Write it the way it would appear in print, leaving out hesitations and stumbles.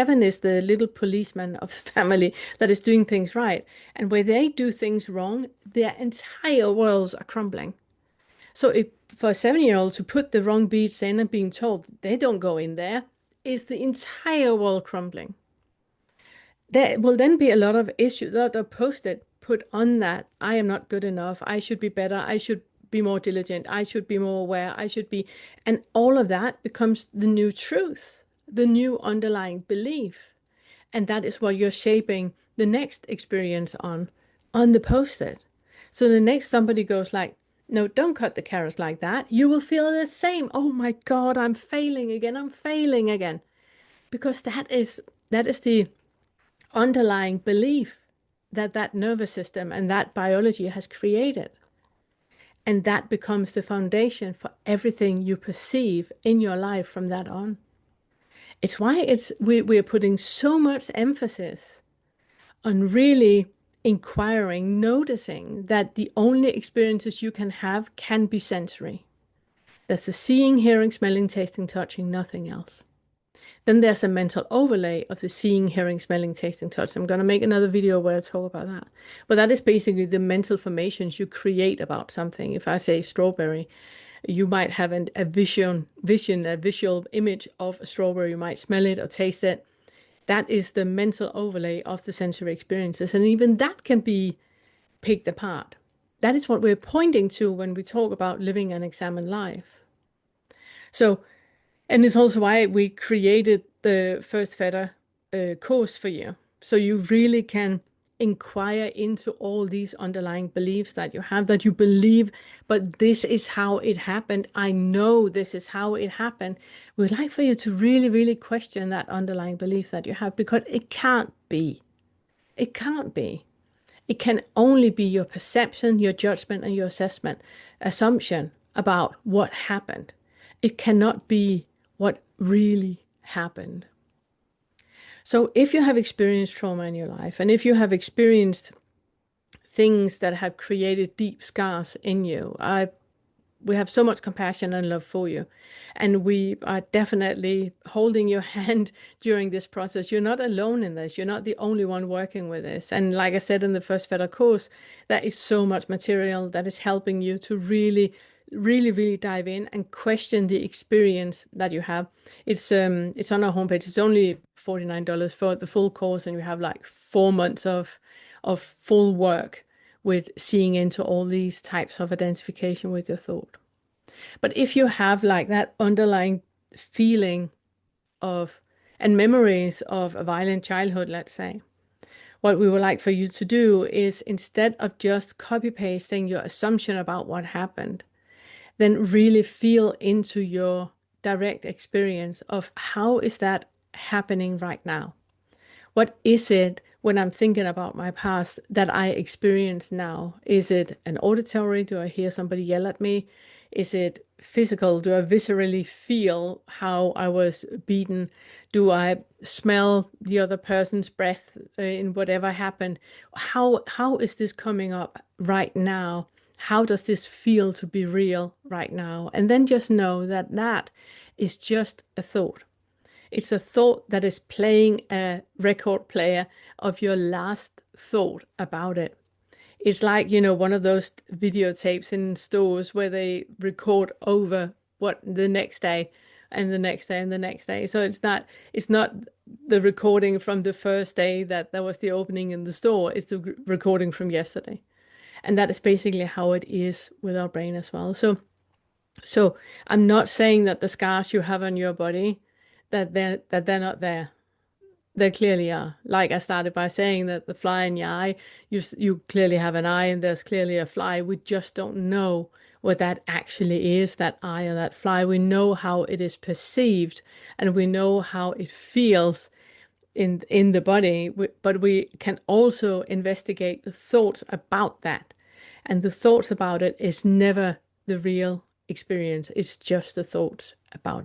Seven is the little policeman of the family that is doing things right. And where they do things wrong, their entire worlds are crumbling. So if for a 7-year-old to put the wrong beats in and being told they don't go in there, is the entire world crumbling. There will then be a lot of issues that are posted, put on that I am not good enough, I should be better, I should be more diligent, I should be more aware, I should be, and all of that becomes the new truth, the new underlying belief. And that is what you're shaping the next experience on the post-it. So the next somebody goes like, no, don't cut the carrots like that. You will feel the same. Oh my God, I'm failing again. I'm failing again. Because that is the underlying belief that that nervous system and that biology has created. And that becomes the foundation for everything you perceive in your life from that on. It's why we're putting so much emphasis on really inquiring, noticing that the only experiences you can have can be sensory. That's a seeing, hearing, smelling, tasting, touching, nothing else. Then there's a mental overlay of the seeing, hearing, smelling, tasting, touch. I'm going to make another video where I talk about that. But that is basically the mental formations you create about something. If I say strawberry, you might have a a visual image of a strawberry. You might smell it or taste it. That is the mental overlay of the sensory experiences. And even that can be picked apart. That is what we're pointing to when we talk about living an examined life. So, and it's also why we created the First Feather course for you. So you really can inquire into all these underlying beliefs that you have, that you believe, but this is how it happened. I know this is how it happened. We'd like for you to really, really question that underlying belief that you have, because it can't be. It can't be. It can only be your perception, your judgment, and your assumption about what happened. It cannot be what really happened. So if you have experienced trauma in your life, and if you have experienced things that have created deep scars in you, we have so much compassion and love for you. And we are definitely holding your hand during this process. You're not alone in this. You're not the only one working with this. And like I said in the First Feather course, that is so much material that is helping you to really, really, really dive in and question the experience that you have. It's on our homepage. It's only $49 for the full course, and you have like 4 months of full work with seeing into all these types of identification with your thought. But if you have like that underlying feeling of and memories of a violent childhood, let's say, what we would like for you to do is, instead of just copy pasting your assumption about what happened, then really feel into your direct experience of how is that happening right now? What is it when I'm thinking about my past that I experience now? Is it an auditory? Do I hear somebody yell at me? Is it physical? Do I viscerally feel how I was beaten? Do I smell the other person's breath in whatever happened? How is this coming up right now? How does this feel to be real right now? And then just know that that is just a thought. It's a thought that is playing a record player of your last thought about it. It's like, one of those videotapes in stores where they record over what the next day and the next day and the next day. So it's not the recording from the first day that was the opening in the store. It's the recording from yesterday. And that is basically how it is with our brain as well. So I'm not saying that the scars you have on your body, that they're not there. They clearly are. Like I started by saying that the fly in your eye, you clearly have an eye and there's clearly a fly. We just don't know what that actually is, that eye or that fly. We know how it is perceived and we know how it feels in the body, but we can also investigate the thoughts about that. And the thoughts about it is never the real experience. It's just the thoughts about it.